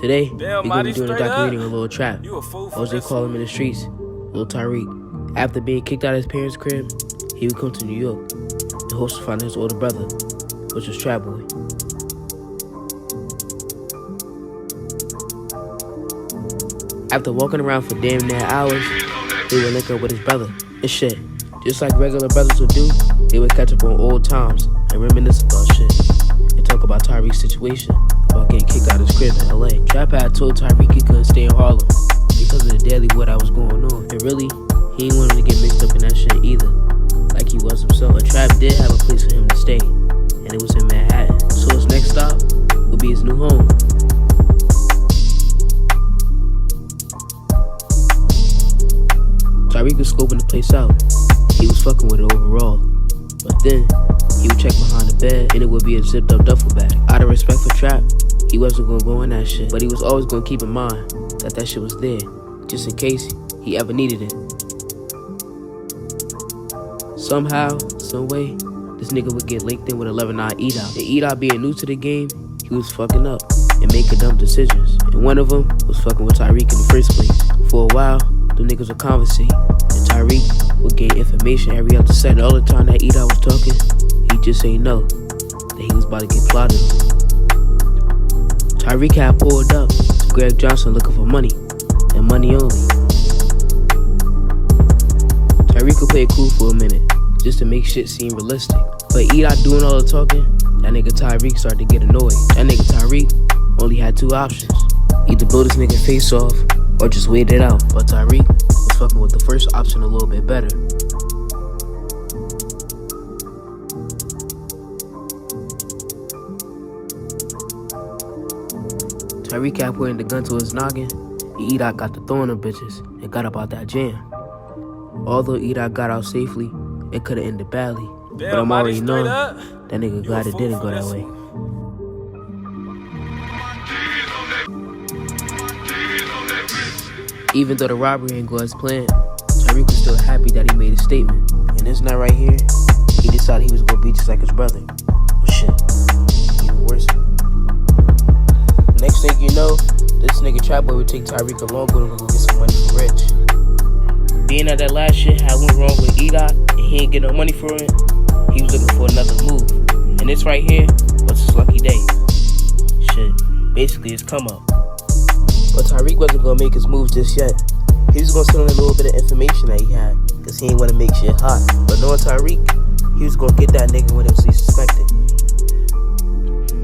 Today, we're gonna be doing a documentary on Lil Trap, or as they call him in the streets, Lil TARIQ. After being kicked out of his parents' crib, he would come to New York and hope to find his older brother, which was Trap Boy. After walking around for damn near hours, he would link up with his brother and shit. Just like regular brothers would do, they would catch up on old times and reminisce about shit and talk about TARIQ's situation about getting kicked out of his crib in LA. Trap had told TARIQ he couldn't stay in Harlem because of the daily war that was going on. And really, he didn't want him to get mixed up in that shit either, like he was himself. But Trap did have a place for him to stay, and it was in Manhattan. So his next stop would be his new home. TARIQ was scoping the place out. He was fucking with it overall. But then, he would check behind the bed and it would be a zipped up duffel bag. Out of respect for Trap, he wasn't gonna go in that shit. But he was always gonna keep in mind that that shit was there, just in case he ever needed it. Somehow, some way, this nigga would get linked in with 11-9 Edot. The Edot being new to the game, he was fucking up and making dumb decisions. And one of them was fucking with TARIQ in the first place. For a while, the niggas would conversate, and TARIQ would gain information every other second. All the time that Edot was talking, he just ain't know that he was about to get plotted on. TARIQ had pulled up to Greg Johnson looking for money, and money only. TARIQ would play it cool for a minute, just to make shit seem realistic. But Edot doing all the talking, that nigga TARIQ started to get annoyed. That nigga TARIQ only had two options: either blow this nigga face off, or just wait it out. But TARIQ was fucking with the first option a little bit better. TARIQ kept putting the gun to his noggin, and Edot got to throwing them bitches and got up out that jam. Although Edot got out safely, it could've ended badly. But I'm already knowing that nigga glad it didn't go that way. Even though the robbery ain't go as planned, TARIQ was still happy that he made a statement. And this night right here, he decided he was gonna be just like his brother. But shit, even worse. Next thing you know, this nigga Trap Boy would take TARIQ along with him to go get some money from Rich. Being that last shit had went wrong with Edot and he ain't get no money for it, he was looking for another move. And this right here was his lucky day. Shit, basically his come up. But TARIQ wasn't gonna make his moves just yet. He was gonna sit on a little bit of information that he had, cause he ain't wanna make shit hot. But knowing TARIQ, he was gonna get that nigga when it was least suspected.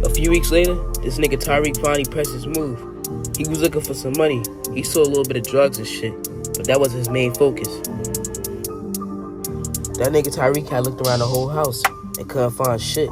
A few weeks later, this nigga TARIQ finally pressed his move. He was looking for some money. He saw a little bit of drugs and shit, but that wasn't his main focus. That nigga TARIQ had looked around the whole house and couldn't find shit.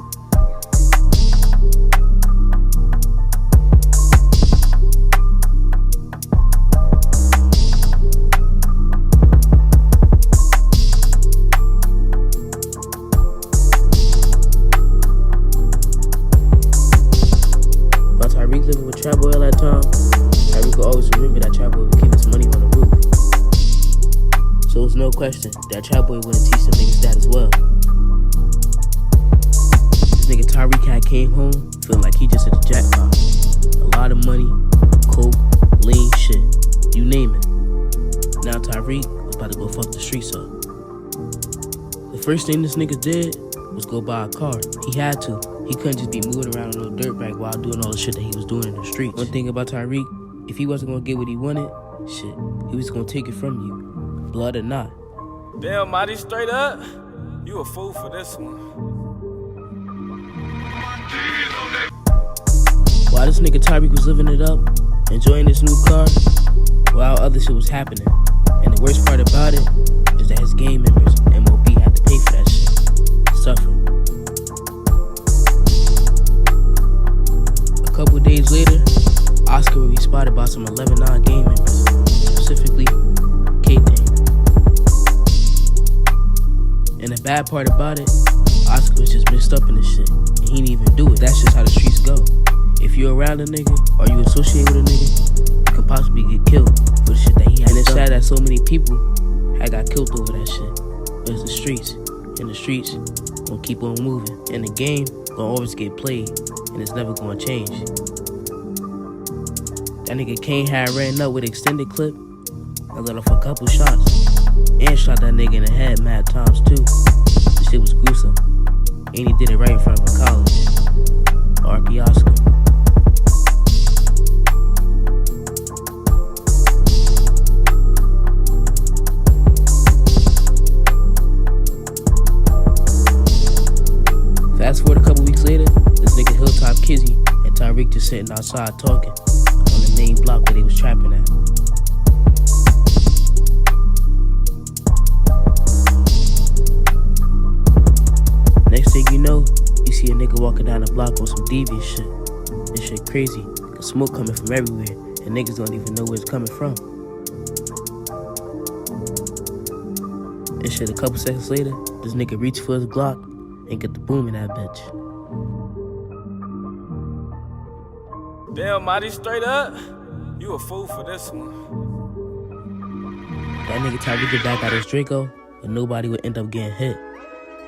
TARIQ living with Trap Boy all that time, TARIQ could always remember that Trap Boy would keep his money on the roof. So it's no question that Trap Boy wouldn't teach them niggas that as well. This nigga TARIQ came home feeling like he just hit the jackpot. A lot of money, coke, lean shit, you name it. Now TARIQ was about to go fuck the streets up. The first thing this nigga did was go buy a car. He had to. He couldn't just be moving around on a dirtbag while doing all the shit that he was doing in the streets. One thing about TARIQ, if he wasn't gonna get what he wanted, shit, he was gonna take it from you, blood or not. Damn, Marty, straight up, you a fool for this one. While this nigga TARIQ was living it up, enjoying this new car, while other shit was happening. And the worst part about it is that his gang members, MOB, had to pay for that shit. Suffering. A couple days later, Oscar would be spotted by some 11-9 gang members, specifically K-Thing. And the bad part about it, Oscar was just mixed up in this shit, and he didn't even do it. That's just how the streets go. If you're around a nigga, or you associate with a nigga, you can possibly get killed for the shit that he had. And it's sad that so many people had got killed over that shit. But it's the streets, and the streets gonna keep on moving. And the game gonna always get played, and it's never gonna change. That nigga Kane had ran up with extended clip and let off a couple shots. And shot that nigga in the head mad times too. This shit was gruesome. And he did it right in front of a college. R.P. Oscar. Fast forward a couple weeks later, this nigga Hilltop Kizzy and TARIQ just sitting outside talking on the main block where they was trapping at. Next thing you know, you see a nigga walking down the block on some devious shit. This shit crazy, cause smoke coming from everywhere, and niggas don't even know where it's coming from. And shit, a couple seconds later, this nigga reach for his Glock and get the boom in that bitch. Damn, Marty, straight up. You a fool for this one. That nigga tried to get back out his Draco, but nobody would end up getting hit,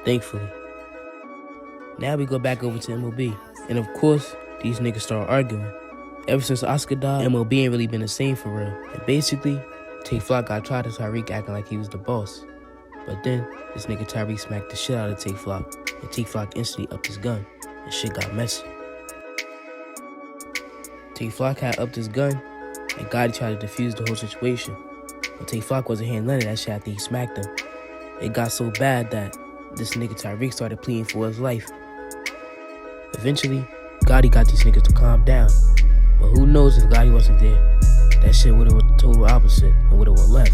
thankfully. Now we go back over to MLB, and of course, these niggas start arguing. Ever since Oscar died, MLB ain't really been the same for real. And basically, Tay-Flock got tried to TARIQ acting like he was the boss. But then, this nigga TARIQ smacked the shit out of Tay-Flock, and Tay-Flock instantly upped his gun, and shit got messy. Tay-Flock had upped his gun, and Gotti tried to defuse the whole situation. But Tay-Flock wasn't hearing none of that shit after he smacked him. It got so bad that this nigga TARIQ started pleading for his life. Eventually, Gotti got these niggas to calm down. But who knows if Gotti wasn't there? That shit would've went the total opposite and would've went left.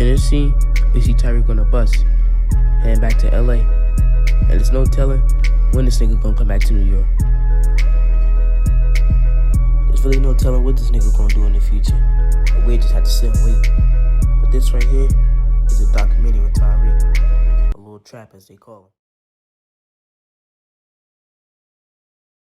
In this scene, we see TARIQ on a bus, heading back to LA. And there's no telling when this nigga gonna come back to New York. There's really no telling what this nigga gonna do in the future. But we just have to sit and wait. But this right here is a documentary with TARIQ. A little trap as they call him.